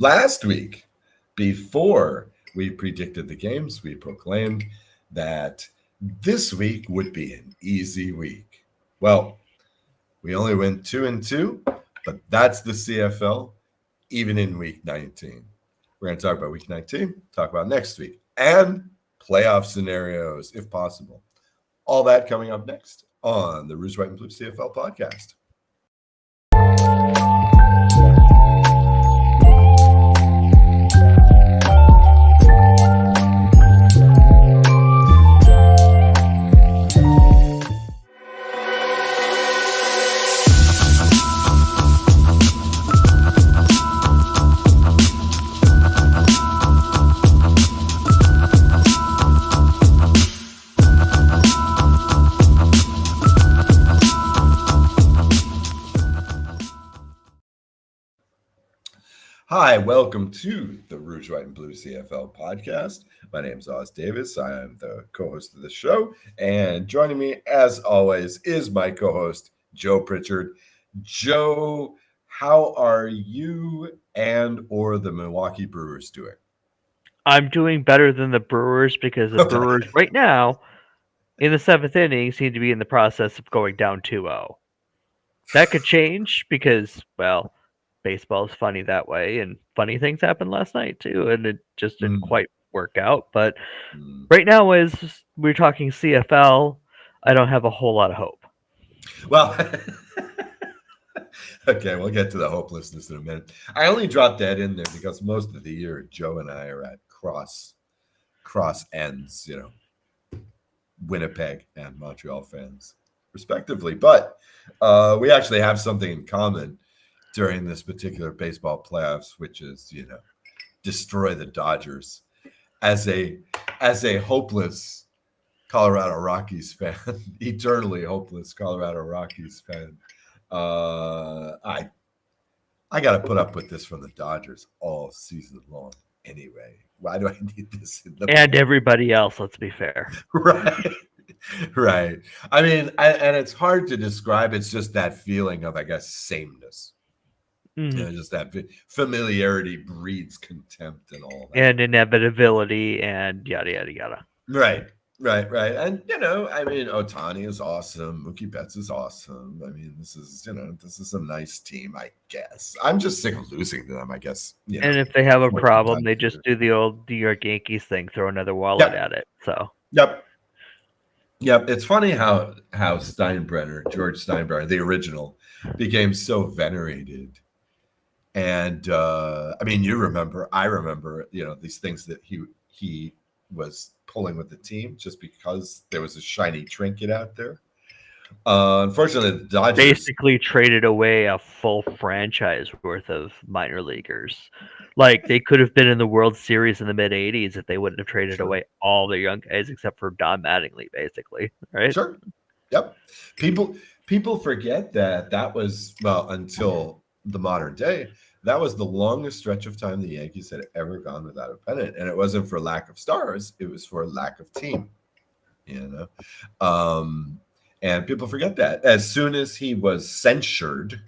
Last week, before we predicted the games, we proclaimed that this week would be an easy week. Well, we only went 2-2, but that's the CFL, even in week 19. We're going to talk about week 19, talk about next week, and playoff scenarios, if possible. All that coming up next on the Rouge, White, and Blue CFL podcast. Hi, welcome to the Rouge, White, and Blue CFL podcast. My name is Oz Davis. I am the co-host of the show. And joining me, as always, is my co-host, Joe Pritchard. Joe, how are you and or the Milwaukee Brewers doing? I'm doing better than the Brewers because the Brewers right now, in the seventh inning, seem to be in the process of going down 2-0. That could change because, well, baseball is funny that way, and funny things happened last night too, and it just didn't quite work out. But right now, as we're talking CFL, I don't have a whole lot of hope. Well, okay, we'll get to the hopelessness in a minute. I only dropped that in there because most of the year, Joe and I are at cross ends, Winnipeg and Montreal fans, respectively. But we actually have something in common during this particular baseball playoffs, which is, destroy the Dodgers. As a hopeless Colorado Rockies fan, eternally hopeless Colorado Rockies fan, I got to put up with this from the Dodgers all season long. Anyway, why do I need this? And everybody else, let's be fair. Right. I mean, and it's hard to describe. It's just that feeling of, I guess, sameness. Mm-hmm. Just that familiarity breeds contempt and all that. And inevitability and yada, yada, yada. Right. And, I mean, Ohtani is awesome. Mookie Betts is awesome. I mean, this is a nice team, I guess. I'm just sick of losing to them, I guess. And if they have a problem, they just do the old New York Yankees thing, throw another wallet at it. So. Yep. It's funny how Steinbrenner, George Steinbrenner, the original, became so venerated. And I mean, I remember, these things that he was pulling with the team just because there was a shiny trinket out there. Unfortunately, the Dodgers basically traded away a full franchise worth of minor leaguers. Like, they could have been in the World Series in the mid '80s if they wouldn't have traded away all their young guys except for Don Mattingly, basically, right? Sure. Yep. People forget that was, well, until the modern day, that was the longest stretch of time the Yankees had ever gone without a pennant. And it wasn't for lack of stars. It was for lack of team, and people forget that. As soon as he was censured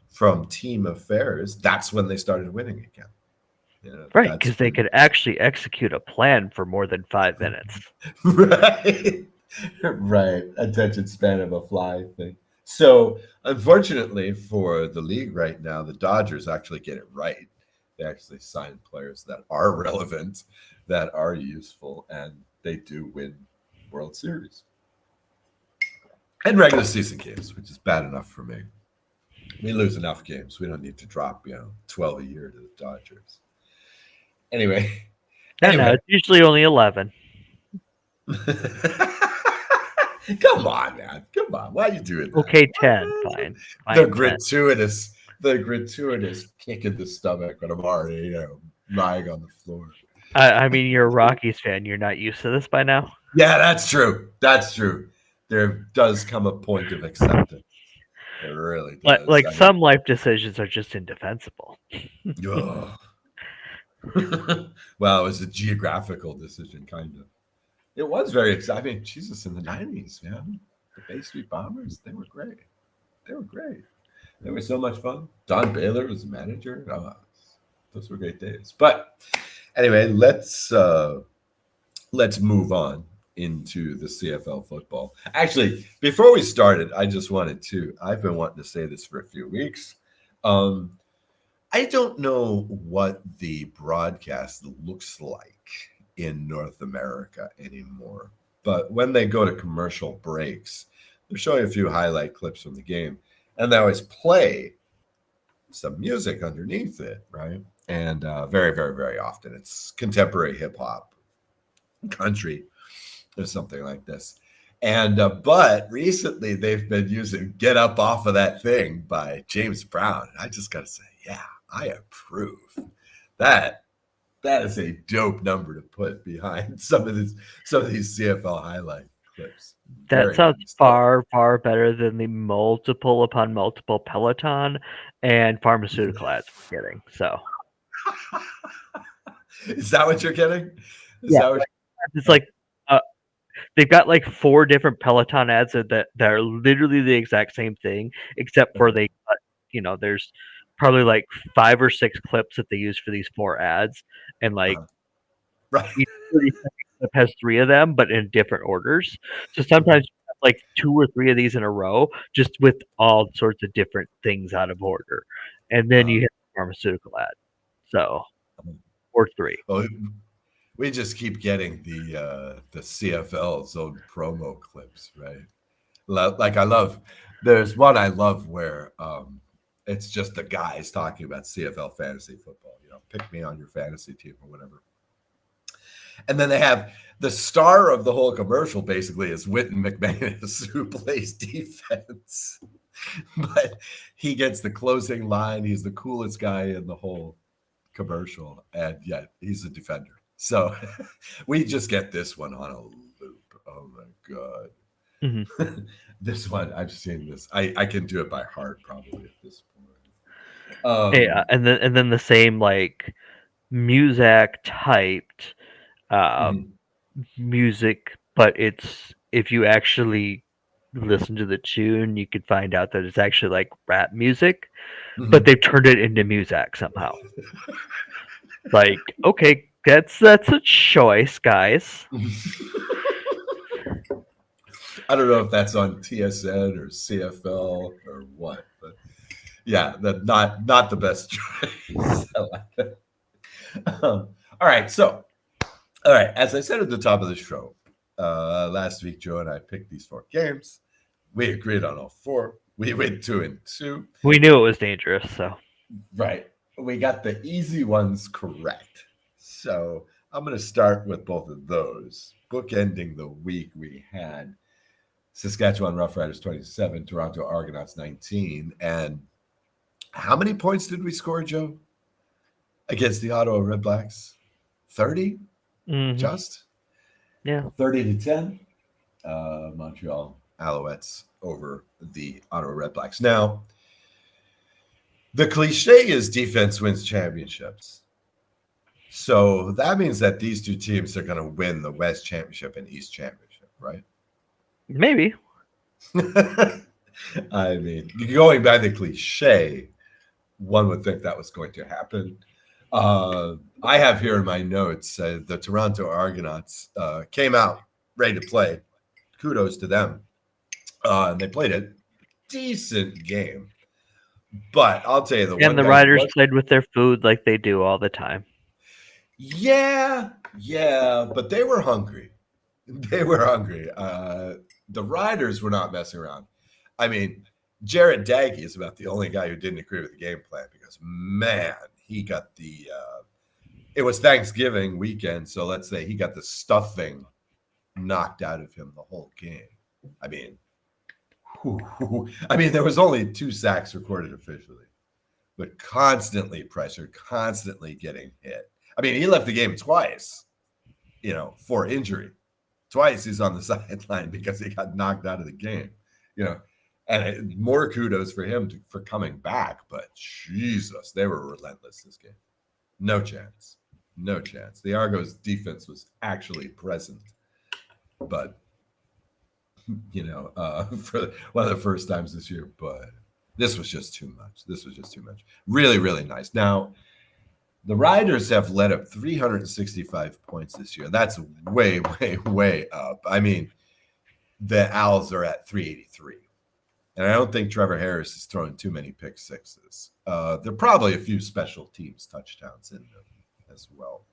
from team affairs, that's when they started winning again. Right, because they could actually execute a plan for more than 5 minutes. Right. Attention span of a fly thing. So, unfortunately for the league right now, the Dodgers actually get it right. They actually sign players that are relevant, that are useful, and they do win World Series. And regular season games, which is bad enough for me. We lose enough games. We don't need to drop, 12 a year to the Dodgers. Anyway. No, it's usually only 11. Come on, man. Come on. Why are you doing that? Okay, 10. Fine. The gratuitous kick in the stomach when I'm already, lying on the floor. I mean, you're a Rockies fan. You're not used to this by now? Yeah, that's true. There does come a point of acceptance. It really does. Like some life decisions are just indefensible. Well, it was a geographical decision, kind of. It was very exciting. I mean, Jesus, in the 90s, man. The Bay Street Bombers, they were great. They were so much fun. Don Baylor was the manager. Those were great days. But anyway, let's move on into the CFL football. Actually, before we started, I just wanted to. I've been wanting to say this for a few weeks. Um, I don't know what the broadcast looks like in North America anymore, but when they go to commercial breaks, they're showing a few highlight clips from the game, and they always play some music underneath it, right? And very, very, very often it's contemporary hip hop, country, or something like this. And but recently they've been using "Get Up Off of That Thing" by James Brown. And I just gotta say, yeah, I approve. That that is a dope number to put behind some of these CFL highlight clips. That Very sounds nice. far, far better than the multiple upon multiple Peloton and pharmaceutical ads we're getting. So Is that what you're getting? Is yeah, that what? it's like uh, they've got like 4 different Peloton ads that are literally the exact same thing, except for they cut. There's probably like 5 or 6 clips that they use for these 4 ads, and like Right. each 30-second clip has 3 of them, but in different orders. So sometimes you have like 2 or 3 of these in a row, just with all sorts of different things out of order, and then you hit the pharmaceutical ad. So or 3. Well, we just keep getting the CFL's own promo clips, right? Like I love. There's one I love where it's just the guys talking about CFL fantasy football. Pick me on your fantasy team or whatever. And then they have the star of the whole commercial basically is Wynton McManus, who plays defense. But he gets the closing line. He's the coolest guy in the whole commercial, and yet he's a defender. So we just get this one on a loop. Oh my god. Mm-hmm. This one, I've seen this. I can do it by heart probably at this point. Yeah, and then the same like Muzak typed Mhm. music, but it's if you actually listen to the tune, you could find out that it's actually like rap music, but Mhm. they've turned it into Muzak somehow. Like, okay, that's a choice, guys. I don't know if that's on TSN or CFL or what, but yeah, that not the best choice. I like that. All right, so all right, as I said at the top of the show, last week Joe and I picked these 4 games. We agreed on all 4. We went 2-2. We knew it was dangerous, so Right. We got the easy ones correct. So I'm going to start with both of those. Bookending the week, we had Saskatchewan Roughriders 27, Toronto Argonauts 19. And how many points did we score, Joe, against the Ottawa Redblacks? 30? Just? yeah. 30-10. Montreal Alouettes over the Ottawa Redblacks. Now, the cliche is defense wins championships. So that means that these 2 teams are going to win the West Championship and East Championship, right? Maybe. I mean, going by the cliche, one would think that was going to happen. I have here in my notes the Toronto Argonauts came out ready to play. Kudos to them. And they played a decent game. But I'll tell you, And the Riders played with their food like they do all the time. Yeah, but they were hungry. They were hungry. The Riders were not messing around. I mean, Jared Daggy is about the only guy who didn't agree with the game plan because, man, he got the it was Thanksgiving weekend, so let's say he got the stuffing knocked out of him the whole game. I mean, there was only 2 sacks recorded officially, but constantly pressured, constantly getting hit. I mean, he left the game twice, for injury. Twice he's on the sideline because he got knocked out of the game, and more kudos for him for coming back. But Jesus, they were relentless this game. No chance. No chance. The Argos defense was actually present, but for one of the first times this year. But this was just too much. Really, really nice. Now, The Riders have led up 365 points this year. That's way, way, way up. I mean, the Owls are at 383. And I don't think Trevor Harris is throwing too many pick sixes. There are probably a few special teams touchdowns in them as well.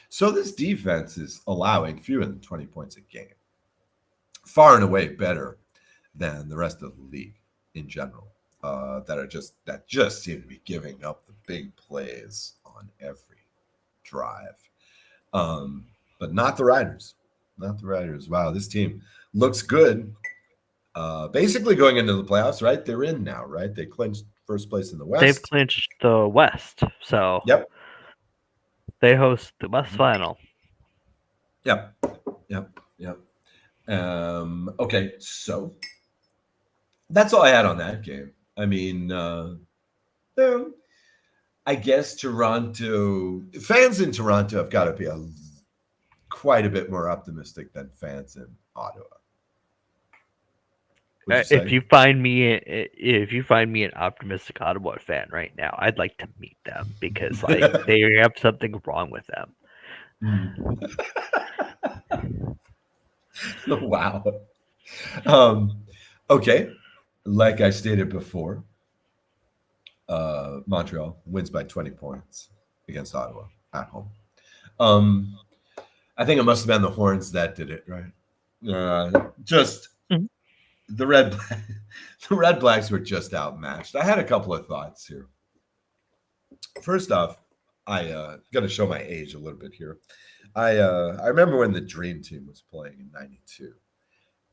So this defense is allowing fewer than 20 points a game. Far and away better than the rest of the league in general. That just seem to be giving up the big plays on every drive. But not the Riders. Not the Riders. Wow, this team looks good. Basically going into the playoffs, right? They're in now, right? They clinched first place in the West. They've clinched the West, so Yep. They host the West Final. Yep. Okay, so that's all I had on that game. I mean, I guess Toronto fans in Toronto have got to be quite a bit more optimistic than fans in Ottawa. If you find me an optimistic Ottawa fan right now, I'd like to meet them because they have something wrong with them. Wow. Okay. Like I stated before, Montreal wins by 20 points against Ottawa at home. I think it must have been the Horns that did it, right? The Red Blacks were just outmatched. I had a couple of thoughts here. First off, I got to show my age a little bit here. I remember when the Dream Team was playing in '92,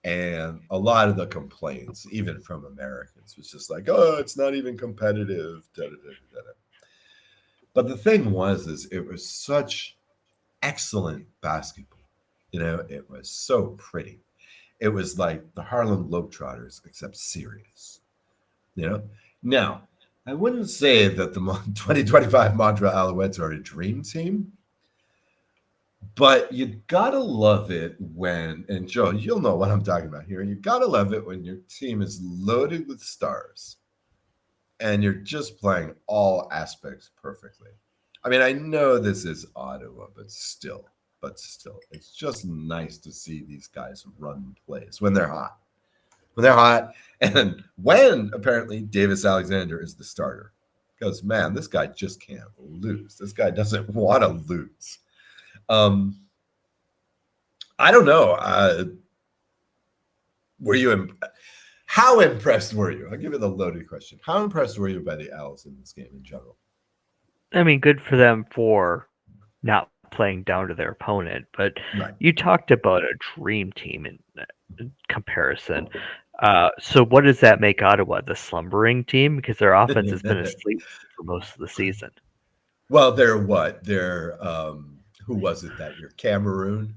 and a lot of the complaints, even from Americans, was just like, "Oh, it's not even competitive." But the thing was, it was such excellent basketball. It was so pretty. It was like the Harlem Globetrotters, except serious. Now, I wouldn't say that the 2025 Montreal Alouettes are a dream team, but you gotta love it when, and Joe, you'll know what I'm talking about here. You gotta love it when your team is loaded with stars and you're just playing all aspects perfectly. I mean, I know this is Ottawa, but still, it's just nice to see these guys run plays when they're hot. And when apparently Davis Alexander is the starter. Because, man, this guy just can't lose. This guy doesn't want to lose. I don't know. How impressed were you? I'll give you the loaded question. How impressed were you by the Owls in this game in general? I mean, good for them for not playing down to their opponent, but right. You talked about a dream team in comparison. So what does that make Ottawa? The slumbering team? Because their offense has been asleep for most of the season. Well, they're what? They're who was it that year? Cameroon.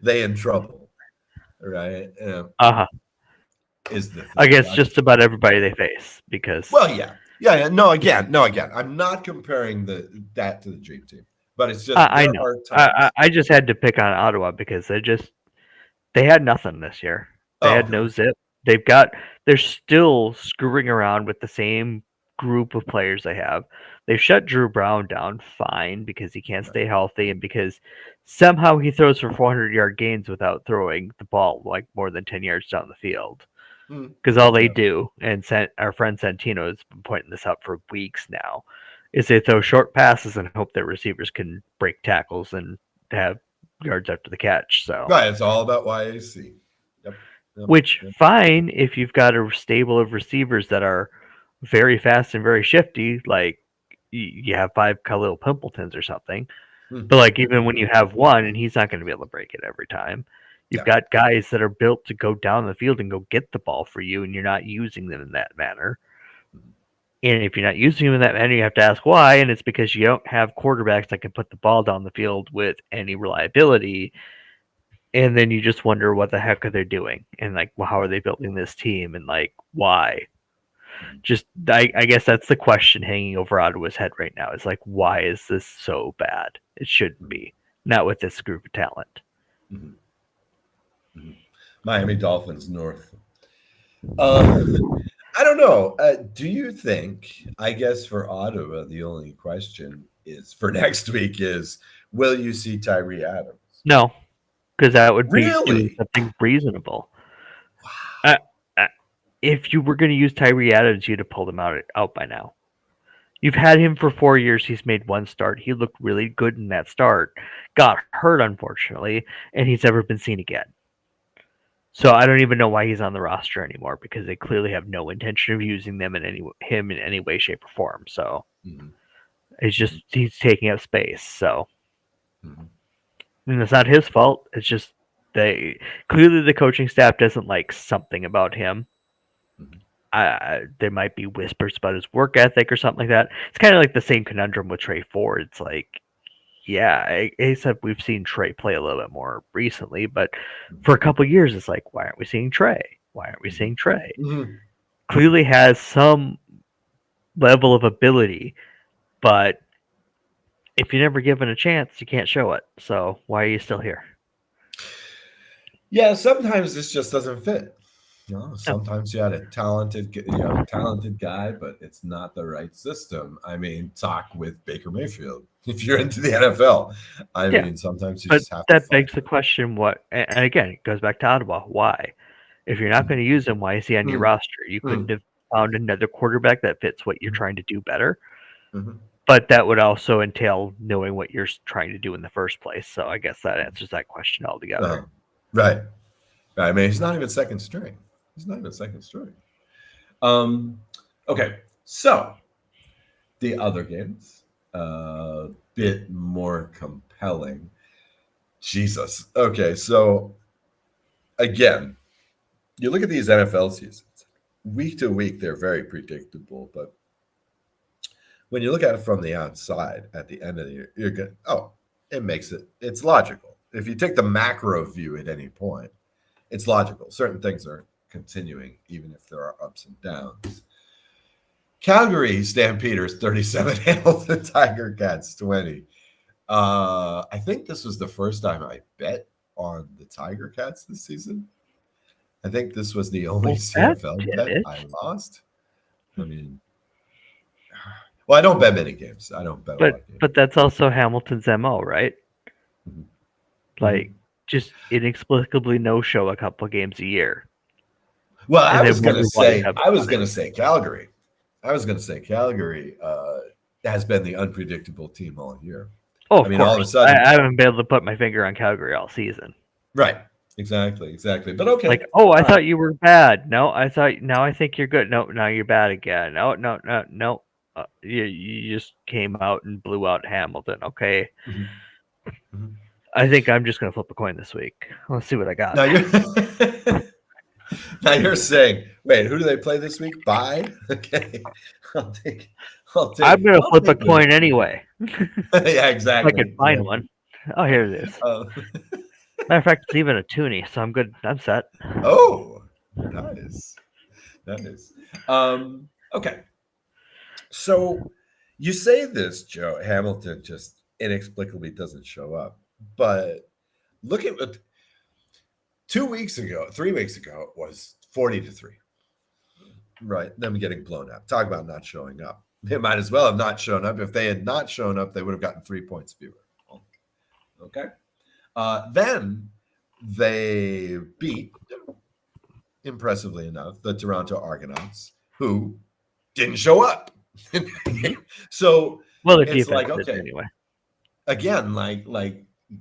They in trouble, right? Is the thing. I guess just about everybody they face because. Well, yeah. No, again. I'm not comparing that to the Dream Team, but it's just I know. I just had to pick on Ottawa because they had nothing this year. They had no zip. They're still screwing around with the same group of players they have. They've shut Drew Brown down fine because he can't stay healthy and because somehow he throws for 400-yard gains without throwing the ball like more than 10 yards down the field. Because all they do, and our friend Santino has been pointing this out for weeks now, is they throw short passes and hope their receivers can break tackles and have yards after the catch. So right, it's all about YAC. Which fine if you've got a stable of receivers that are very fast and very shifty, like you have 5 Khalil Pimpletons or something. But like even when you have one, and he's not going to be able to break it every time. You've got guys that are built to go down the field and go get the ball for you, and you're not using them in that manner. And if you're not using them in that manner, you have to ask why, and it's because you don't have quarterbacks that can put the ball down the field with any reliability. And then you just wonder what the heck are they doing, and like, well, how are they building this team, and like, why? Just, I guess that's the question hanging over Ottawa's head right now. Is like, why is this so bad? It shouldn't be, not with this group of talent. Miami Dolphins North. I don't know. Do you think? I guess for Ottawa, the only question is for next week is: will you see Tyree Adams? No, because that would be doing Really? something reasonable. Uh, Wow. uh, if you were going to use Tyree Adams, you'd have pulled him out by now. You've had him for 4 years. He's made one start. He looked really good in that start. Got hurt, unfortunately, and he's never been seen again. So I don't even know why he's on the roster anymore because they clearly have no intention of using him in any way, shape, or form. So Mm-hmm. it's just he's taking up space. So Mm-hmm. and it's not his fault. It's just they clearly the coaching staff doesn't like something about him. Mm-hmm. There might be whispers about his work ethic or something like that. It's kind of like the same conundrum with Trey Ford. It's like, yeah, except we've seen Trey play a little bit more recently, but for a couple years, it's like, why aren't we seeing Trey? Why aren't we seeing Trey? Mm-hmm. Clearly has some level of ability, but if you're never given a chance, you can't show it. So why are you still here? Yeah, sometimes this just doesn't fit. No. Sometimes you had a talented guy, but it's not the right system. I mean, talk with Baker Mayfield if you're into the NFL. I Yeah, mean, sometimes you but just have to that find begs the question: what? And again, it goes back to Ottawa. Why? If you're not it. going to use him, why is he on your Mm, roster? You couldn't mm, have found another quarterback that fits what you're mm, trying to do better. mhm. But that would also entail knowing what you're trying to do in the first place. So I guess that answers that question Uh-huh. altogether. Right. Right. I mean, he's not even second string. He's not even second string. Um, okay. So the other games, bit more compelling. Jesus. Okay. So again, you look at these NFL seasons, week to week, they're very predictable. But when you look at it from the outside at the end of the year, you're good. Oh, it's logical. If you take the macro view at any point, it's logical. Certain things are continuing, even if there are ups and downs. Calgary Stampeders 37, Hamilton Tiger Cats 20. I think this was the first time I bet on the Tiger Cats this season. I think this was the only Well, that CFL did bet it. I lost. I mean, well, I don't bet many games. I don't bet a lot of games. But that's also Hamilton's MO, right? Mhm. Like Mhm. just inexplicably no show a couple games a year, Well, and then wonder why you haven't I was done it. gonna say Calgary. I was gonna say Calgary has been the unpredictable team all year. Oh, I of mean, all of a course. I sudden, haven't been able to put my finger on Calgary all season. right? Exactly. But Like, okay, oh, I all right. thought you were bad. No, I thought now I think you're good. No, now you're bad again. No. You just came out and blew out Hamilton. Okay, Mhm. Mhm. I think I'm just gonna flip a coin this week. Let's see what I got. Now you're now you're saying, wait, who do they play this week? Bye. Okay, I'll take, I'm gonna I'll flip a take the. coin anyway. Yeah, If I can find exactly. one. Oh, here it is. Uh, Matter of fact, it's even a toonie, so I'm good. I'm set. oh, nice, nice. Okay, so you say this, Joe Hamilton just inexplicably doesn't show up, but look at what 2 weeks ago, 3 weeks ago, it was 40-3. Right, them getting blown up. Talk about not showing up. They might as well have not shown up. If they had not shown up, they would have gotten 3 points fewer. Okay. Then they beat, impressively enough, the Toronto Argonauts, who didn't show up. Hmm. So Well, the it's defense like, did okay, anyway. again, like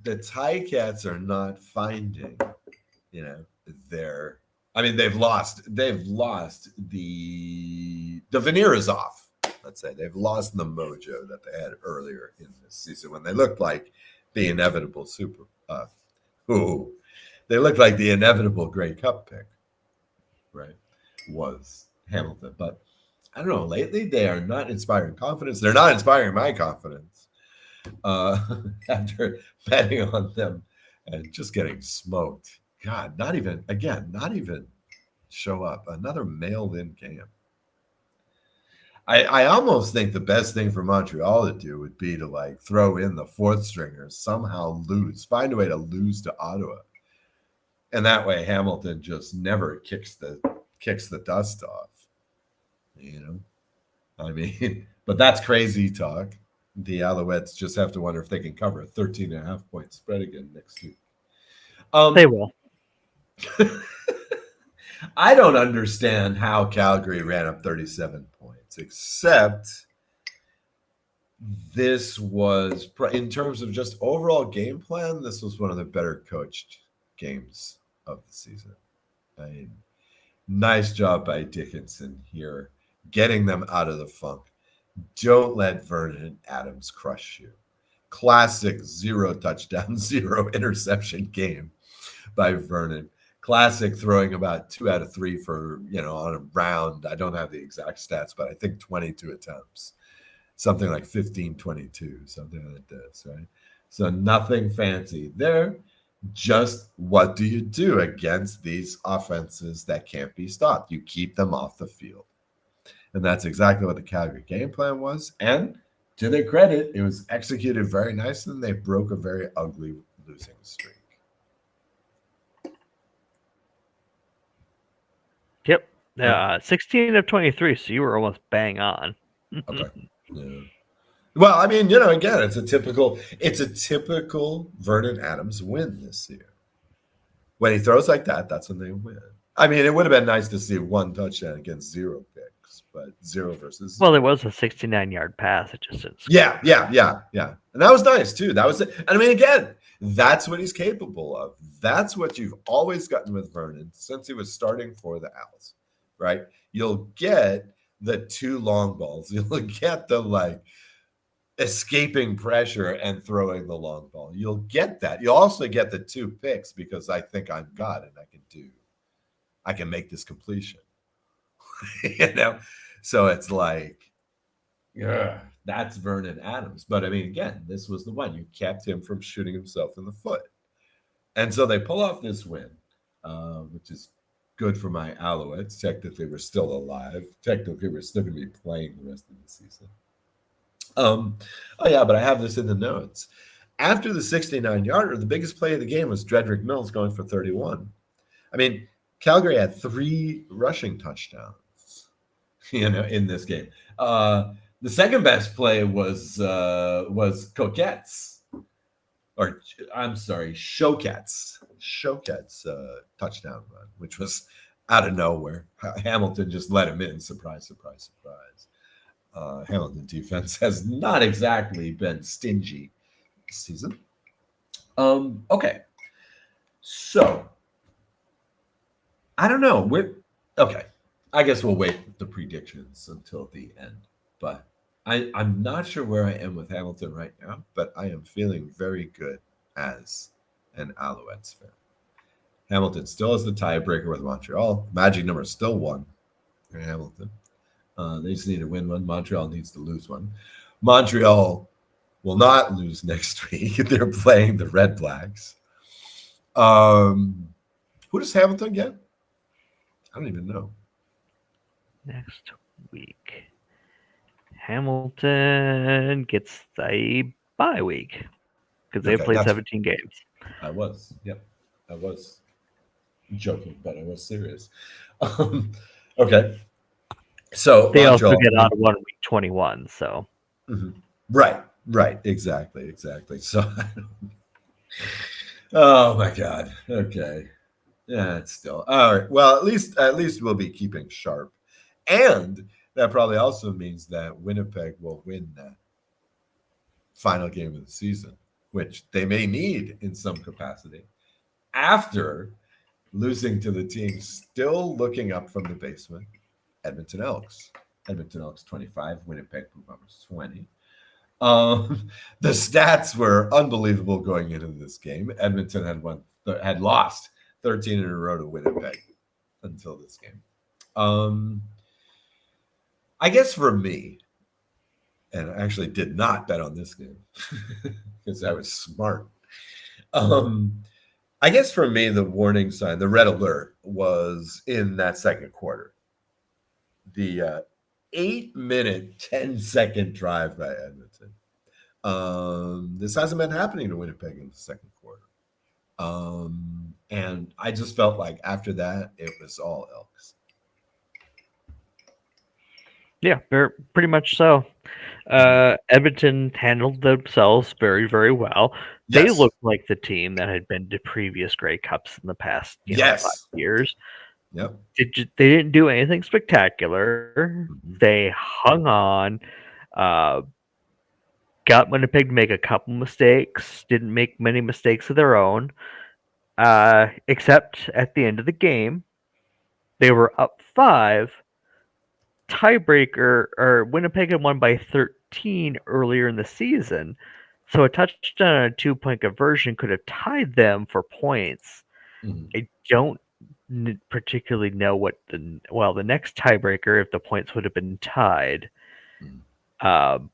the Ticats are not finding, you know, their. I mean, they've lost the veneer is off. Let's say they've lost the mojo that they had earlier in this season when they looked like the inevitable super. Ooh, they looked like the inevitable Grey Cup pick, right? Was Hamilton, but I don't know. Lately, they are not inspiring confidence. They're not inspiring my confidence. After betting on them and just getting smoked. God, not even show up. Another mailed in game. I almost think the best thing for Montreal to do would be to like throw in the fourth stringers, somehow lose, find a way to lose to Ottawa. And that way Hamilton just never kicks the dust off. You know, I mean, but that's crazy talk. The Alouettes just have to wonder if they can cover a 13.5 point spread again next week. They will. I don't understand how Calgary ran up 37 points, except this was, in terms of just overall game plan, this was one of the better coached games of the season. I mean, nice job by Dickinson here, getting them out of the funk. Don't let Vernon Adams crush you. Classic 0 touchdown, 0 interception game by Vernon. Classic throwing about 2 out of 3 for, on a round. I don't have the exact stats, but I think 22 attempts. Something like 15-22, something like this, right? So nothing fancy there. Just what do you do against these offenses that can't be stopped? You keep them off the field. And that's exactly what the Calgary game plan was. And to their credit, it was executed very nicely, and they broke a very ugly losing streak. Yep. 16 of 23, so you were almost bang on. Okay. Yeah. Well, I mean, again, it's a typical Vernon Adams win this year. When he throws like that, that's when they win. I mean, it would have been nice to see 1 touchdown against 0 picks, but 0 versus 0. Well, there was a 69-yard pass. It just didn't score. Yeah. And that was nice, too. That was it. And I mean, again, that's what he's capable of. That's what you've always gotten with Vernon since he was starting for the Owls, right? You'll get the 2 long balls. You'll get the, escaping pressure and throwing the long ball. You'll get that. You'll also get the 2 picks because I think I'm God and I can make this completion. So it's that's Vernon Adams. But I mean, again, this was the one. You kept him from shooting himself in the foot. And so they pull off this win, which is good for my Alouettes. Technically, we're still alive. Technically, we're still going to be playing the rest of the season. But I have this in the notes. After the 69-yarder, the biggest play of the game was Dredrick Mills going for 31. I mean, Calgary had 3 rushing touchdowns, in this game. The second best play was Choquette's touchdown run, which was out of nowhere. Hamilton just let him in. Surprise, surprise, surprise. Hamilton defense has not exactly been stingy this season. Okay. So, I don't know. Okay. I guess we'll wait the predictions until the end. But I'm not sure where I am with Hamilton right now, but I am feeling very good as an Alouettes fan. Hamilton still has the tiebreaker with Montreal. Magic number is still 1 for Hamilton. They just need to win one. Montreal needs to lose one. Montreal will not lose next week. They're playing the Red Blacks. Who does Hamilton get? I don't even know. Next week, Hamilton gets a bye week because they played 17 games. I was joking, but I was serious. Okay. So they Montreal, also get out of 1 week 21. So right, exactly. So, oh my God. Okay, yeah, it's still all right. Well, at least we'll be keeping sharp, and that probably also means that Winnipeg will win that final game of the season, which they may need in some capacity after losing to the team still looking up from the basement. Edmonton Elks 25, Winnipeg Blue Bombers 20. The stats were unbelievable going into this game. Edmonton had lost 13 in a row to Winnipeg until this game. I guess for me, and I actually did not bet on this game because I was smart. I guess for me, the warning sign, the red alert, was in that second quarter. The 8-minute, 10-second drive by Edmonton. This hasn't been happening to Winnipeg in the second quarter. And I just felt like after that, it was all Elks. Yeah, pretty much so. Edmonton handled themselves very, very well. They Yes. looked like the team that had been to previous Grey Cups in the past, 5 Yes. years. Yep. They didn't do anything spectacular. Mhm. They hung on, uh, got Winnipeg to make a couple mistakes, didn't make many mistakes of their own, except at the end of the game. They were up 5, tiebreaker, or Winnipeg had won by 13 earlier in the season. So a touchdown and a 2-point conversion could have tied them for points. Mhm. I don't particularly know what the next tiebreaker, if the points would have been tied, Mhm. um,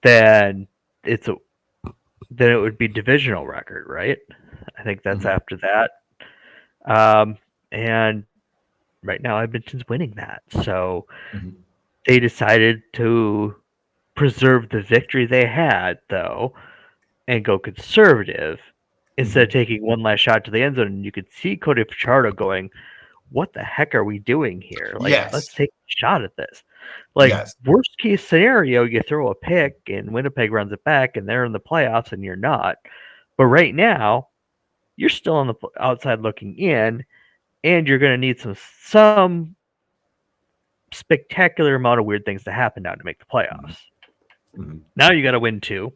then it's a then it would be divisional record, right? I think that's Mhm. after that. And right now Edmonton's winning that, so Mhm. they decided to preserve the victory they had, though, and go conservative instead of Mhm. taking one last shot to the end zone. And you could see Cody Pichardo going, "What the heck are we doing here? Like, let's Yes. take a shot at this." Like, Yes. worst case scenario, you throw a pick and Winnipeg runs it back, and they're in the playoffs, and you're not. But right now, you're still on the outside looking in, and you're going to need some spectacular amount of weird things to happen now to make the playoffs. Mhm. Mhm. Now you got to win 2.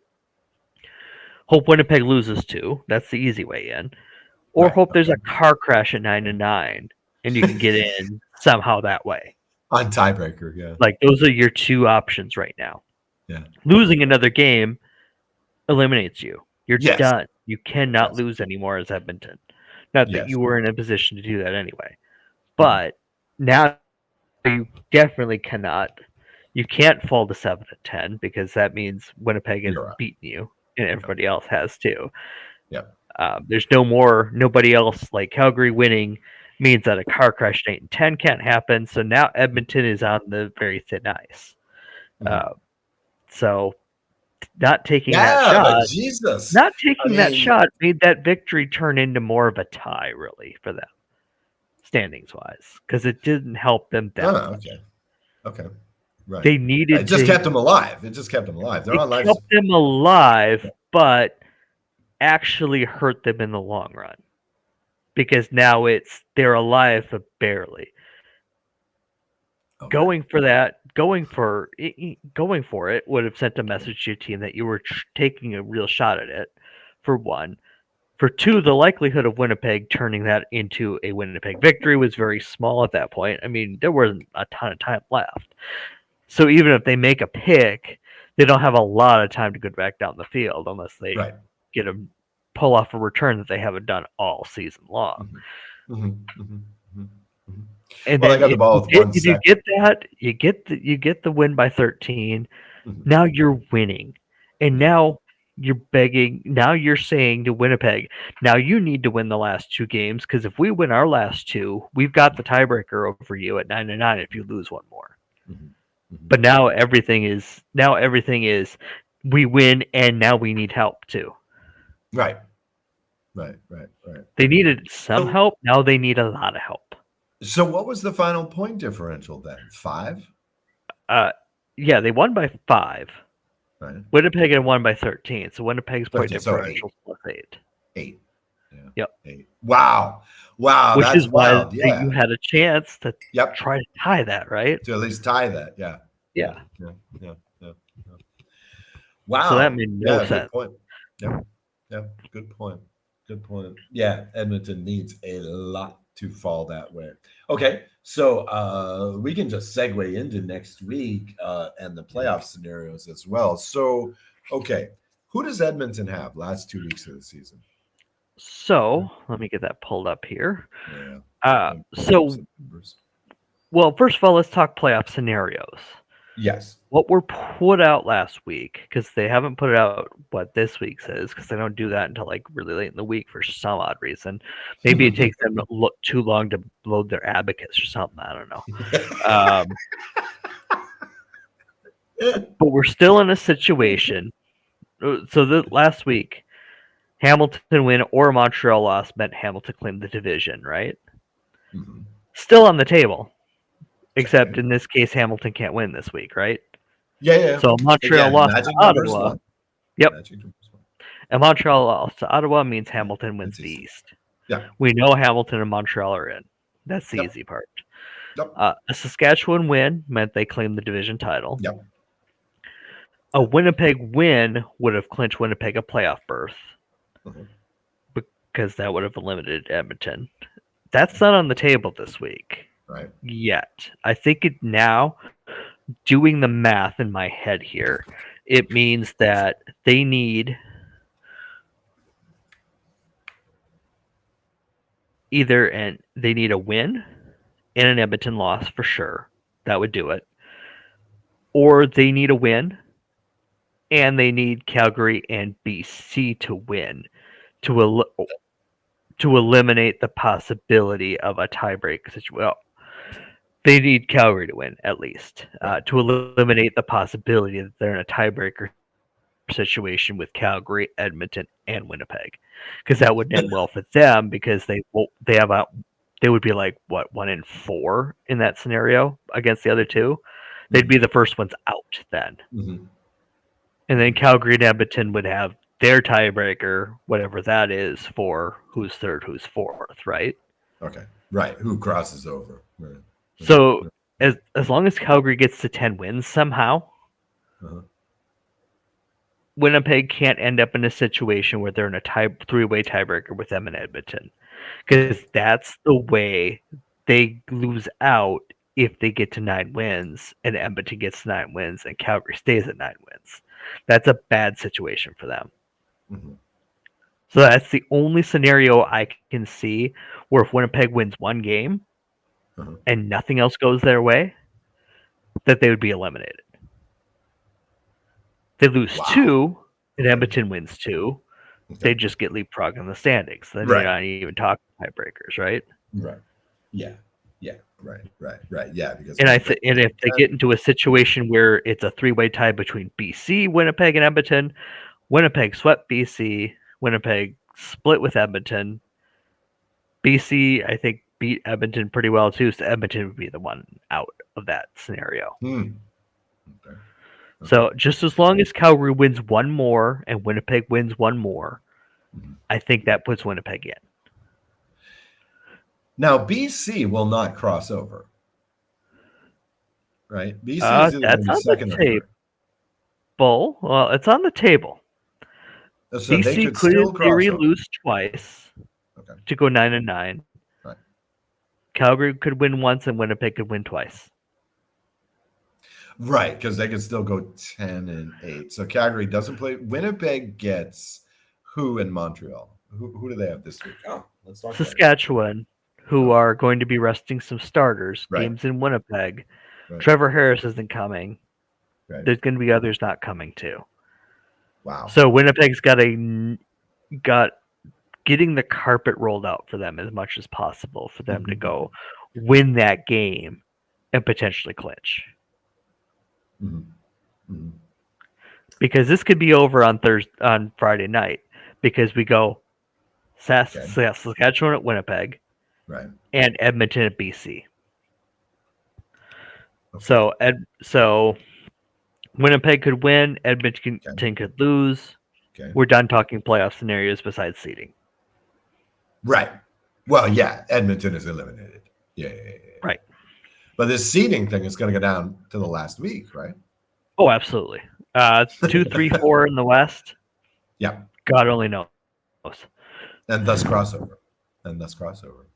Hope Winnipeg loses 2. That's the easy way in. Or Right. hope there's a car crash at 9-9 and you can get in somehow that way. On tiebreaker, yeah. Like, those are your 2 options right now. Yeah. Losing another game eliminates you. You're Yes. done. You cannot Yes. lose anymore as Edmonton. Not that Yes. you were in a position to do that anyway. Mhm. But now you definitely cannot. You can't fall to 7-10 because that means Winnipeg has You're right. beaten you and Yep. everybody else has too. Yep. There's nobody else. Like, Calgary winning means that a car crash at 8-10 can't happen. So now Edmonton is on the very thin ice. Mhm. Uh, so not taking that Yeah, but shot, Jesus. not I taking that mean, shot made that victory turn into more of a tie, really, for them, standings wise, because it didn't help them oh, that much. okay. Okay. Right. They It needed just to. kept them alive. It just kept them alive. They're It on life. kept them alive, but actually hurt them in the long run because now they're alive but barely. Okay. Going for it would have sent a message to your team that you were taking a real shot at it, for one. For two, the likelihood of Winnipeg turning that into a Winnipeg victory was very small at that point. I mean, there wasn't a ton of time left. So even if they make a pick, they don't have a lot of time to go back down the field unless they Right. get a pull off a return that they haven't done all season long. Mhm. Mhm. Mhm. Mhm. Mhm. And Well, they then got the ball with 1 if you second. get that, you get the win by 13. Mhm. Now you're winning, and Yeah. now you're begging. Now you're saying to Winnipeg, now you need to win the last 2 games because if we win our last 2, we've got the tiebreaker over you at 9-9 if you lose one more. Mhm. Mhm. But now everything is we win and now we need help too. Right. Right. Right. Right. They needed some So, help. Now they need a lot of help. what was the final point differential then? 5? Uh, yeah, they won by 5. Right. Winnipeg had won by 13. So Winnipeg's point 13. So differential 8. is plus 8. 8. Yeah. Yep. 8. Wow. Wow. Which That's is why wild. you Yeah. had a chance to Yep. try to tie that, right? To at least tie that. Yeah. Yeah. Yeah. Yeah. Yeah. Yeah. Yeah. So that Wow. made no Yeah. Good sense. point. Yep. Yep. Good point. Good point. Yeah. Edmonton needs a lot to fall that way. Okay. So we can just segue into next week and the playoff scenarios as well. So, okay. Who does Edmonton have last 2 weeks of the season? So let me get that pulled up here. Yeah. So, well, first of all, let's talk playoff scenarios. Yes. What were put out last week, because they haven't put out what this week says, because they don't do that until like really late in the week for some odd reason. Maybe it takes them too long to load their abacus or something. I don't know. But we're still in a situation. So last week, Hamilton win or Montreal loss meant Hamilton claimed the division, right? Mhm. Still on the table. except in this case, Hamilton can't win this week, right? Yeah. So Montreal Again, lost to magic numbers Ottawa. one. Yep. Magic numbers one. And Montreal lost to Ottawa means Hamilton wins It's the easy. East. Yeah. We know Hamilton and Montreal are in. That's the Yep. easy part. Yep. A Saskatchewan win meant they claimed the division title. Yep. A Winnipeg win would have clinched Winnipeg a playoff berth because that would have eliminated Edmonton. That's not on the table this week Right. yet. I think it now, doing the math in my head here, it means that they need they need a win and an Edmonton loss for sure. That would do it. Or they need a win and they need Calgary and BC to win to eliminate the possibility of a tiebreak situation. Well, they need Calgary to win at least to eliminate the possibility that they're in a tiebreaker situation with Calgary, Edmonton, and Winnipeg, because that wouldn't end well for them because they would be like what 1-4 in that scenario against the other two. They'd be the first ones out then. And then Calgary and Edmonton would have their tiebreaker, whatever that is, for who's third, who's fourth, right? Okay. Right. Who crosses over? Right. So as long as Calgary gets to 10 wins somehow, Winnipeg can't end up in a situation where they're in a three-way tiebreaker with them and Edmonton, because that's the way they lose out if they get to 9 wins and Edmonton gets to 9 wins and Calgary stays at 9 wins. That's a bad situation for them. So that's the only scenario I can see where if Winnipeg wins one game and nothing else goes their way, that they would be eliminated. They lose 2 and Edmonton wins 2. They just get leapfrogged in the standings. Then you're not even talking tiebreakers, right? Right. Yeah. Right. Yeah. Because and if they get into a situation where it's a 3-way tie between BC, Winnipeg, and Edmonton, Winnipeg swept BC. Winnipeg split with Edmonton. BC, I think, beat Edmonton pretty well too. So Edmonton would be the one out of that scenario. So just as long as Calgary wins one more and Winnipeg wins one more, I think that puts Winnipeg in. Now, BC will not cross over, right? BC is either going to be second or third. Well, it's on the table. So BC could, in theory, lose twice to go 9-9. Right. Calgary could win once, and Winnipeg could win twice. Right, because they could still go 10-8. So Calgary doesn't play. Winnipeg gets who in Montreal? Who do they have this week? Oh, let's talk Saskatchewan, who are going to be resting some starters. Games in Winnipeg. Trevor Harris isn't coming. There's going to be others not coming too. Wow. So Winnipeg's got getting the carpet rolled out for them as much as possible for them to go win that game and potentially clinch. Because this could be over on Friday night, because we go Saskatchewan at Winnipeg, and Edmonton at BC. So Winnipeg could win, Edmonton could lose. We're done talking playoff scenarios besides seeding. Right. Well, yeah, Edmonton is eliminated. Yeah. Right. But this seeding thing is going to go down to the last week, right? Oh, absolutely. 2, 3, 4 in the West. Yeah. God only knows. And thus crossover.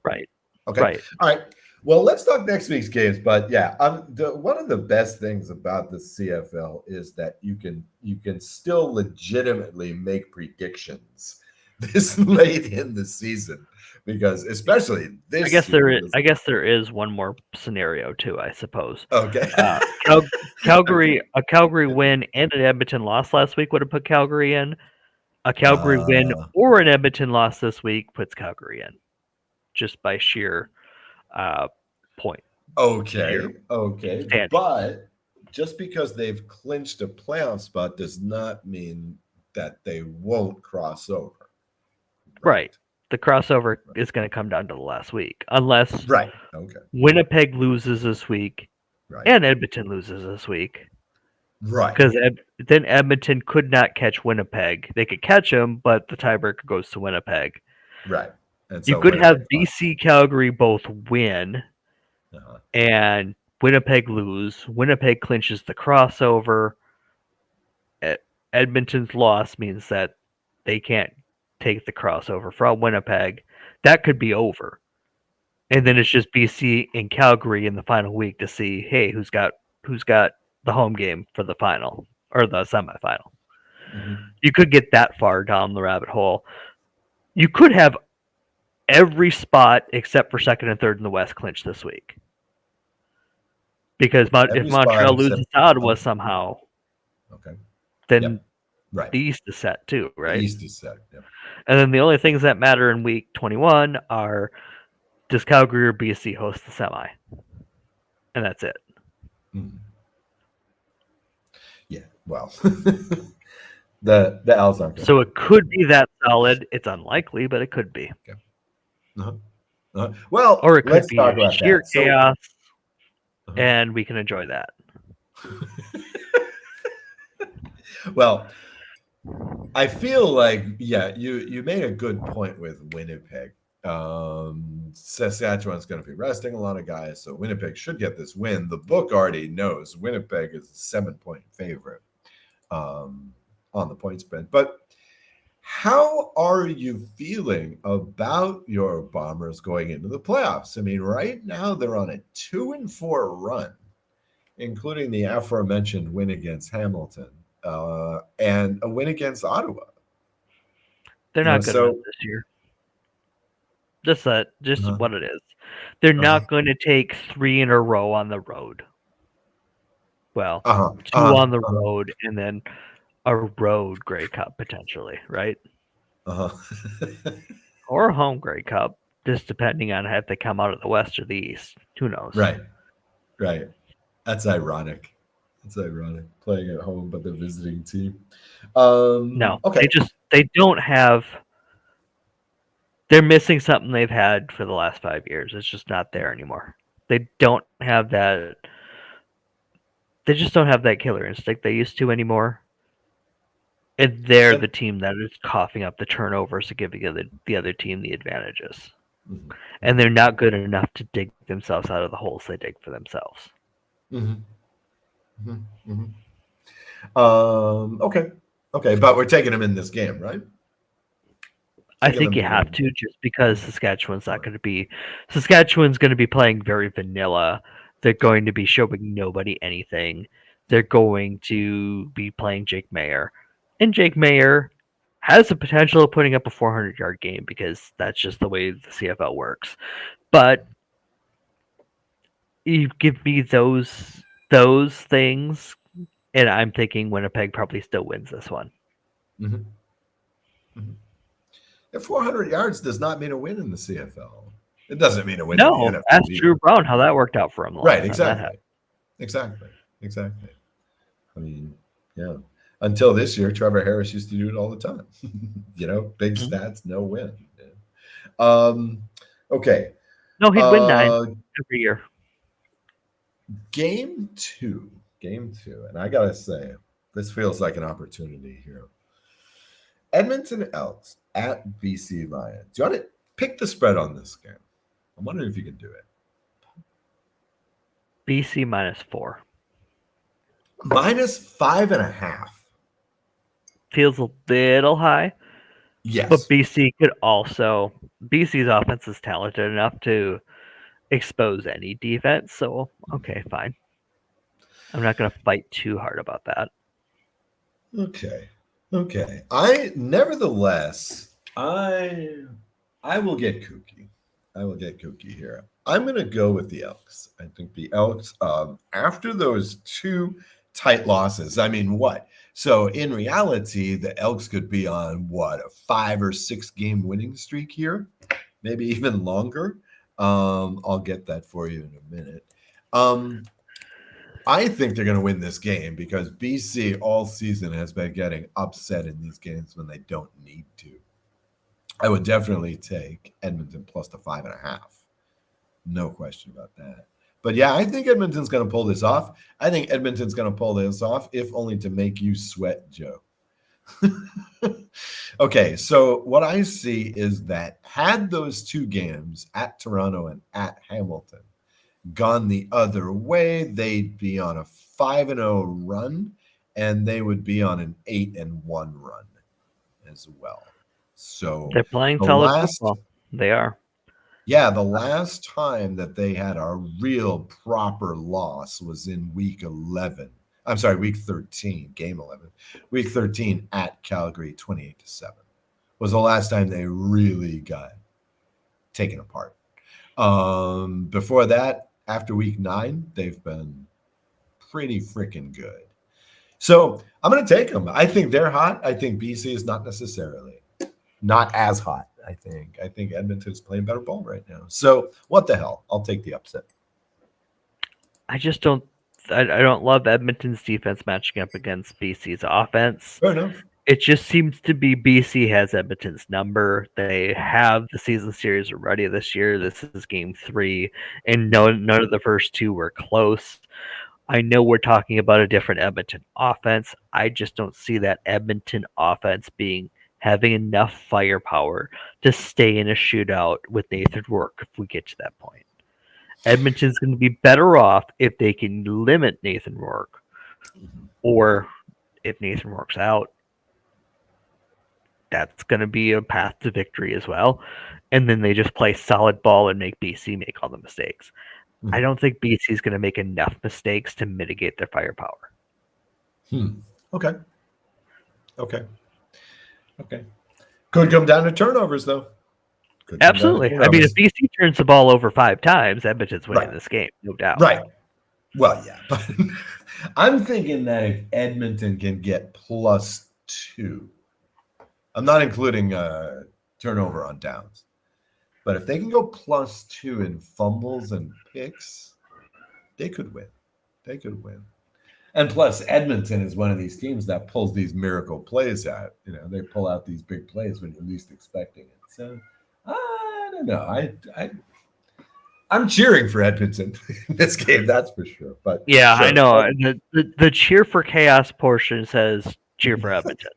Right. Okay. Right. All right. Well, let's talk next week's games. But yeah, one of the best things about the CFL is that you can still legitimately make predictions this late in the season, because especially this. I guess there is one more scenario too, I suppose. Okay. A Calgary win and an Edmonton loss last week would have put Calgary in. A Calgary win or an Edmonton loss this week puts Calgary in, just by sheer point. Okay. But just because they've clinched a playoff spot does not mean that they won't cross over. Right. The crossover is going to come down to the last week, unless Right. Okay. Winnipeg loses this week Right. and Edmonton loses this week. Right. Because then Edmonton could not catch Winnipeg. They could catch them, but the tiebreaker goes to Winnipeg. Right. And You so could have Winnipeg. BC Calgary both win and Winnipeg lose. Winnipeg clinches the crossover. Edmonton's loss means that they can't take the crossover from Winnipeg. That could be over. And then it's just BC and Calgary in the final week to see, hey, who's got the home game for the final or the semifinal. Mm-hmm. You could get that far down the rabbit hole. You could have every spot except for second and third in the West clinch this week. Because if Montreal loses to Ottawa somehow, then the East is set too, right? The East is set, yeah. And then the only things that matter in week 21 are, does Calgary or BC host the semi? And that's it. Mm-hmm. Yeah, well, the Ls aren't. So it could be that solid. It's unlikely, but it could be. Okay. Well, or it could let's be talk about sheer that. chaos, and we can enjoy that. Well, I feel like, yeah, you made a good point with Winnipeg. Saskatchewan's going to be resting a lot of guys, so Winnipeg should get this win. The book already knows Winnipeg is a 7-point favorite on the point spread. But how are you feeling about your Bombers going into the playoffs? I mean, right now they're on a 2-4 run, including the aforementioned win against Hamilton and a win against Ottawa. They're not good enough this year. Just what it is. They're not going to take 3 in a row on the road. Well, 2 on the road and then a road Grey Cup potentially, right? Or a home Grey Cup, just depending on if they come out of the West or the East. Who knows? Right. That's ironic. Playing at home, but the visiting team. No, okay. They don't have. They're missing something they've had for the last 5 years. It's just not there anymore. They don't have that. They just don't have that killer instinct they used to anymore. And they're the team that is coughing up the turnovers to give the other team the advantages. Mm-hmm. And they're not good enough to dig themselves out of the holes they dig for themselves. Mm-hmm. Mm-hmm. Okay, but we're taking them in this game, right? I think you have to, just because Saskatchewan's going to be playing very vanilla. They're going to be showing nobody anything. They're going to be playing Jake Maier. And Jake Maier has the potential of putting up a 400-yard game because that's just the way the CFL works. But you give me those things, and I'm thinking Winnipeg probably still wins this one. Mm-hmm. Mm-hmm. If 400 yards does not mean a win in the CFL. It doesn't mean a win in the NFL. Ask Drew Brown how that worked out for him. Right, exactly. I mean, yeah. Until this year, Trevor Harris used to do it all the time. Big stats, no win. Okay. No, he'd win 9 every year. Game two. And I got to say, this feels like an opportunity here. Edmonton Elks at BC Lions. Do you want to pick the spread on this game? I'm wondering if you can do it. BC -4. -5.5. Feels a little high. Yes. But BC's offense is talented enough to expose any defense. So, okay, fine. I'm not going to fight too hard about that. Okay. I will get kooky here. I'm going to go with the Elks. I think the Elks, after those 2 tight losses, I mean, what? So in reality, the Elks could be on a 5 or 6 game winning streak here, maybe even longer. I'll get that for you in a minute. I think they're going to win this game because BC all season has been getting upset in these games when they don't need to. I would definitely take Edmonton plus the 5.5. No question about that. But yeah, I think Edmonton's going to pull this off. I think Edmonton's going to pull this off, if only to make you sweat, Joe. Okay, so what I see is that had those two games at Toronto and at Hamilton gone the other way, they'd be on a 5-0 run, and they would be on an 8-1 run as well. So They're playing the solid last, football. They are. yeah, the last time that they had a real proper loss was in week 11. I'm sorry, week 13, game 11. Week 13 at Calgary, 28-7 was the last time they really got taken apart. Before that, after week 9, they've been pretty freaking good. So I'm going to take them. I think they're hot. I think BC is not necessarily not as hot. I think Edmonton's playing better ball right now. So what the hell? I'll take the upset. I just don't. I don't love Edmonton's defense matching up against BC's offense. Fair enough. It just seems to be BC has Edmonton's number. They have the season series already this year. This is game 3, and none of the first 2 were close. I know we're talking about a different Edmonton offense. I just don't see that Edmonton offense having enough firepower to stay in a shootout with Nathan Rourke if we get to that point. Edmonton's going to be better off if they can limit Nathan Rourke, or if Nathan Rourke's out, that's going to be a path to victory as well. And then they just play solid ball and make BC make all the mistakes. Mm-hmm. I don't think BC is going to make enough mistakes to mitigate their firepower. Okay. Could come down to turnovers, though. Absolutely. I mean, if BC turns the ball over 5 times, Edmonton's winning this game, no doubt. Right. Well, yeah. But I'm thinking that if Edmonton can get +2, I'm not including turnover on downs, but if they can go +2 in fumbles and picks, they could win. And plus, Edmonton is one of these teams that pulls these miracle plays out. You know, they pull out these big plays when you're least expecting it. So I don't know. I'm cheering for Edmonton in this game, that's for sure. But yeah, sure. I know. The cheer for chaos portion says cheer for Edmonton.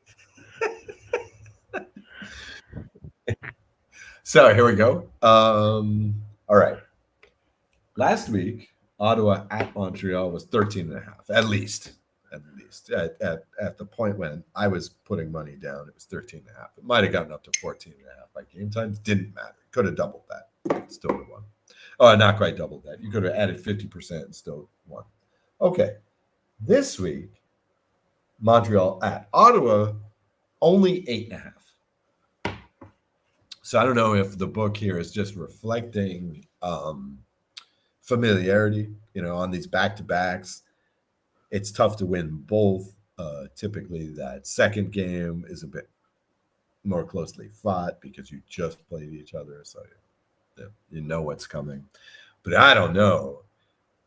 So here we go. All right. Last week, Ottawa at Montreal was 13.5, at least. At the point when I was putting money down, it was 13.5. It might have gotten up to 14.5 by game time. Didn't matter. Could have doubled that. Still would have won. Oh, not quite doubled that. You could have added 50% and still won. Okay. This week, Montreal at Ottawa, only 8.5. So I don't know if the book here is just reflecting familiarity, on these back-to-backs. It's tough to win both. Typically, that second game is a bit more closely fought because you just played each other, so you know what's coming. But I don't know.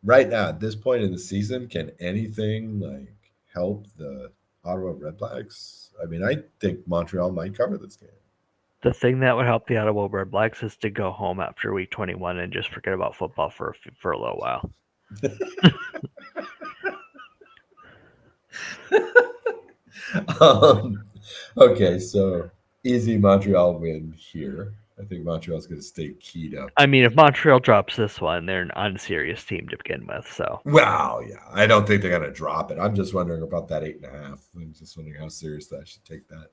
Right now, at this point in the season, can anything help the Ottawa Redblacks? I mean, I think Montreal might cover this game. The thing that would help the Ottawa Redblacks is to go home after week 21 and just forget about football for a little while. Okay, so easy Montreal win here. I think Montreal's going to stay keyed up. I mean, if Montreal drops this one, they're an unserious team to begin with. So, well, yeah, I don't think they're going to drop it. I'm just wondering about that 8.5. I'm just wondering how serious I should take that.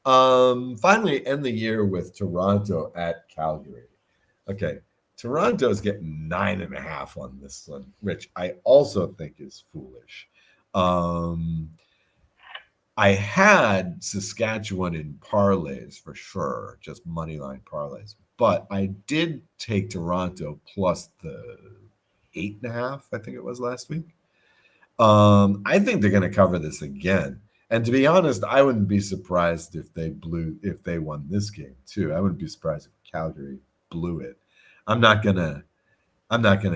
Finally, end the year with Toronto at Calgary. Okay, Toronto's getting 9.5 on this one, which I also think is foolish. I had Saskatchewan in parlays for sure, just money line parlays, but I did take Toronto plus the 8.5. I think it was last week. I think they're going to cover this again. And to be honest, I wouldn't be surprised if they won this game too. I wouldn't be surprised if Calgary blew it. I'm not gonna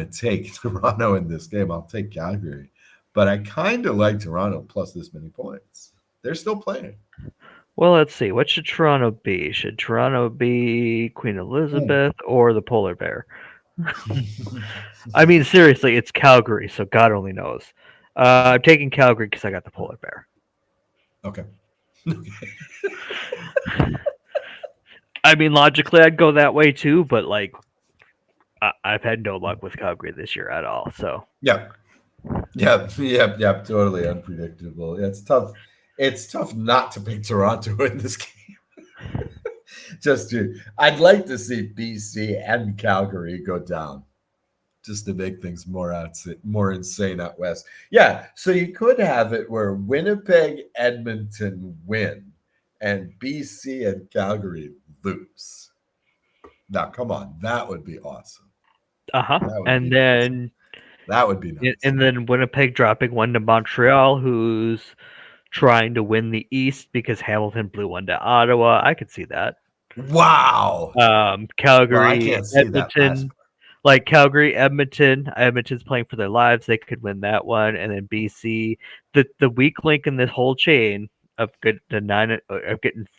take Toronto in this game. I'll take Calgary, but I kind of like Toronto plus this many points. They're still playing. Well, let's see. What should Toronto be? Should Toronto be Queen Elizabeth or the polar bear? I mean, seriously, it's Calgary, so God only knows. I'm taking Calgary because I got the polar bear. Okay. I mean, logically, I'd go that way too, but like, I've had no luck with Calgary this year at all. So Yeah. Totally unpredictable. It's tough. It's tough not to pick Toronto in this game. I'd like to see BC and Calgary go down, just to make things more insane out west. Yeah, so you could have it where Winnipeg, Edmonton win, and BC and Calgary lose. Now, come on, that would be awesome. and then that would be nice. And then Winnipeg dropping one to Montreal, who's trying to win the East because Hamilton blew one to Ottawa. I could see that. Wow. Calgary, well, I can't see Edmonton, like Calgary, Edmonton. Edmonton's playing for their lives. They could win that one, and then BC, the weak link in this whole chain of getting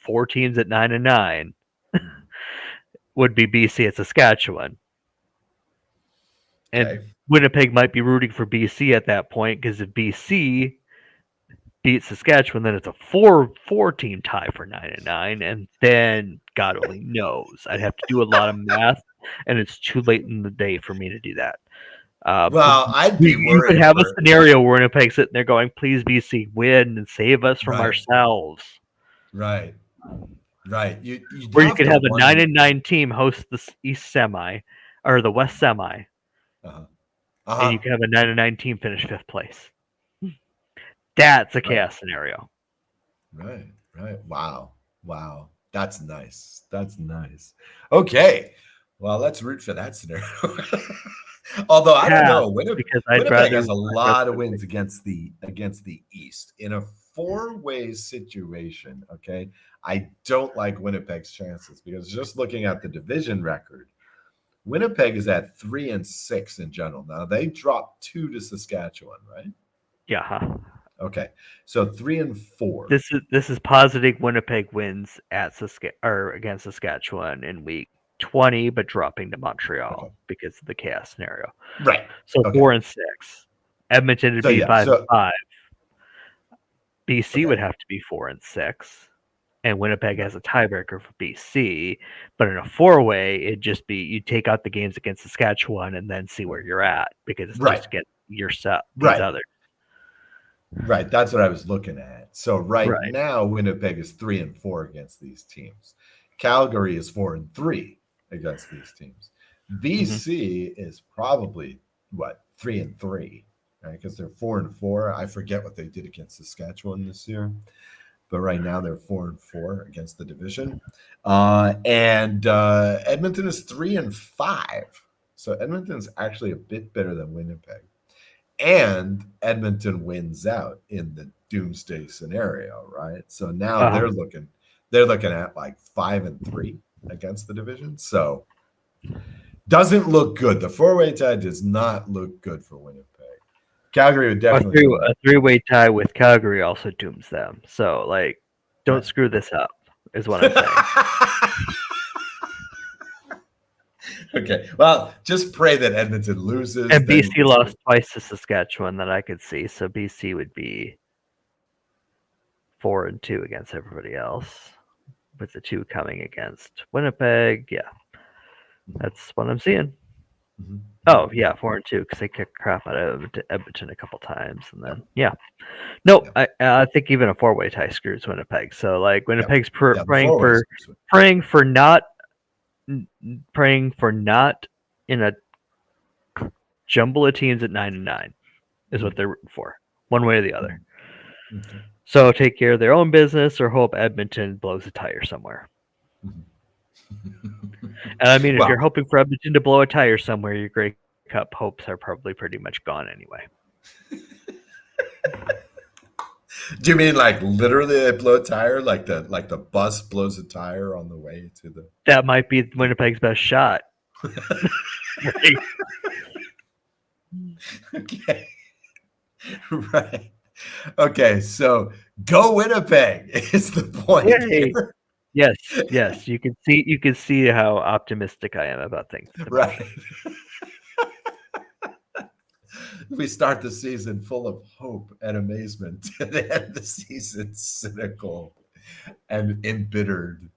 4 teams at 9-9 would be BC at Saskatchewan. And Okay. Winnipeg might be rooting for BC at that point because if BC beats Saskatchewan, then it's a 4 team tie for 9-9, and then God only knows. I'd have to do a lot of math, and it's too late in the day for me to do that. Well, I'd be worried. You could have a scenario where Winnipeg sitting there going, "Please, BC, win and save us from ourselves." Right. Where you could have a 9-9 team host the East semi or the West semi, and you could have a 9-9 team finish 5th place. That's a chaos scenario. Right. Wow. That's nice. Okay. Well, let's root for that scenario. Although I don't know, Winnipeg has a lot of wins against the East in a 4-way situation. Okay, I don't like Winnipeg's chances because just looking at the division record, Winnipeg is at 3-6 in general. Now they dropped 2 to Saskatchewan, right? Yeah. Okay, so 3-4. This is positing Winnipeg wins at against Saskatchewan in week 20, but dropping to Montreal because of the chaos scenario. Right. So 4-6. Edmonton would be 5-5. BC would have to be 4-6, and Winnipeg has a tiebreaker for BC. But in a 4-way, it'd just be you take out the games against Saskatchewan and then see where you're at because it's just to get yourself these others. Right, that's what I was looking at. So now Winnipeg is 3-4 against these teams. Calgary is 4-3 against these teams. BC is probably 3-3, right? Because they're 4-4. I forget what they did against Saskatchewan this year, but right now they're 4-4 against the division. And Edmonton is 3-5. So Edmonton's actually a bit better than Winnipeg. And Edmonton wins out in the doomsday scenario, right? So now they're looking at like 5-3 against the division. So doesn't look good. The 4-way tie does not look good for Winnipeg. Calgary would definitely a 3-way tie with Calgary also dooms them. So don't screw this up, is what I'm saying. Okay, well, just pray that Edmonton loses. And BC lost twice to Saskatchewan that I could see, so BC would be 4-2 against everybody else, with the 2 coming against Winnipeg. Yeah, that's what I'm seeing. Oh yeah, 4-2 because they kicked crap out of Edmonton a couple times, and then I think even a 4-way tie screws Winnipeg. So Winnipeg's praying for not in a jumble of teams at 9-9 is what they're rooting for, one way or the other. So take care of their own business or hope Edmonton blows a tire somewhere. And I mean, if you're hoping for Edmonton to blow a tire somewhere, your Grey Cup hopes are probably pretty much gone anyway. Do you mean literally they blow a tire, like the bus blows a tire on the way to the? That might be Winnipeg's best shot. Okay. Right. Okay. So Go Winnipeg is the point Yay! here. Yes. You can see how optimistic I am about things at the moment. Right. We start the season full of hope and amazement and end the season cynical and embittered.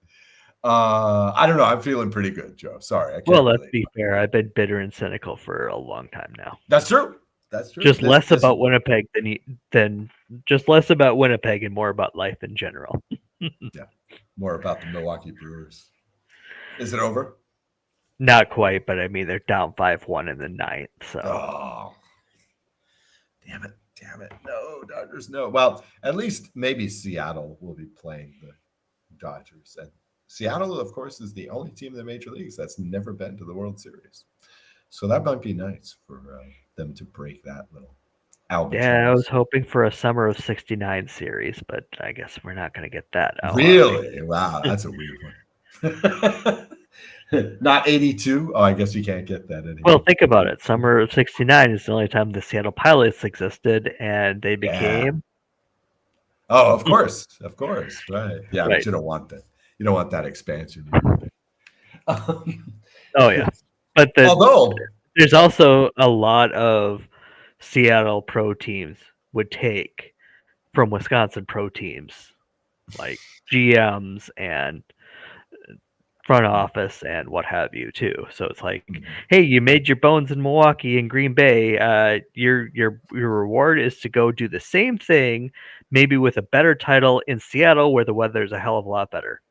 I don't know. I'm feeling pretty good, Joe. Sorry, I Well, can't let's really. be fair. I've been bitter and cynical for a long time now. That's true. That's true. Just less about Winnipeg than just less about Winnipeg and more about life in general. Yeah, more about the Milwaukee Brewers. Is it over? Not quite, but I mean they're down 5-1 in the ninth. So Oh, damn it. No, Dodgers, no. Well, at least maybe Seattle will be playing the Dodgers. And Seattle, of course, is the only team in the major leagues that's never been to the World Series. So that might be nice for them to break that little albatross. yeah, I was hoping for a summer of '69 series, but I guess we're not going to get that. Really? Wow, that's a weird one. Not 82? Oh, I guess you can't get that anymore. Well, think about it. Summer of '69 is the only time the Seattle Pilots existed, and they became. Oh, of course, right? Yeah, Right. but you don't want that. You don't want that expansion. Oh yeah, but Although there's also a lot of Seattle pro teams would take from Wisconsin pro teams, like GMs and front office and what have you too. So it's like, hey, you made your bones in Milwaukee and Green Bay. Your reward is to go do the same thing, maybe with a better title in Seattle, where the weather is a hell of a lot better.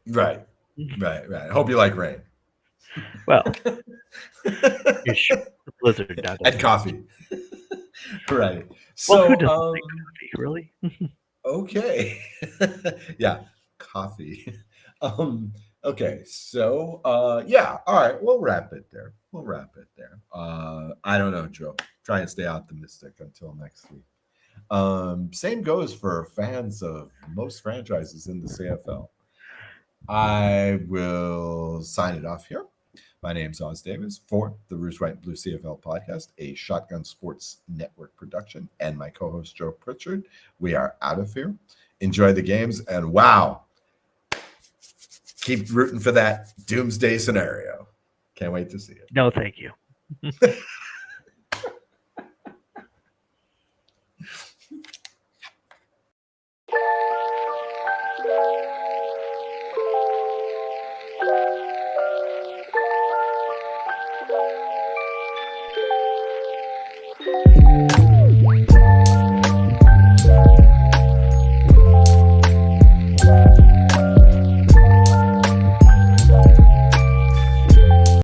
Right. Hope you like rain. Well, sure. The blizzard down and coffee. Right. Well, So, who doesn't like coffee, really? Okay. Yeah, coffee. Okay, so yeah, all right, we'll wrap it there. I don't know, Joe. Try and stay optimistic until next week. Same goes for fans of most franchises in the CFL. I will sign it off here. My name's Oz Davis for the Rouge, White, and Blue CFL podcast, a Shotgun Sports Network production, and my co-host Joe Pritchard. We are out of here. Enjoy the games, and wow, keep rooting for that doomsday scenario. Can't wait to see it. No, thank you.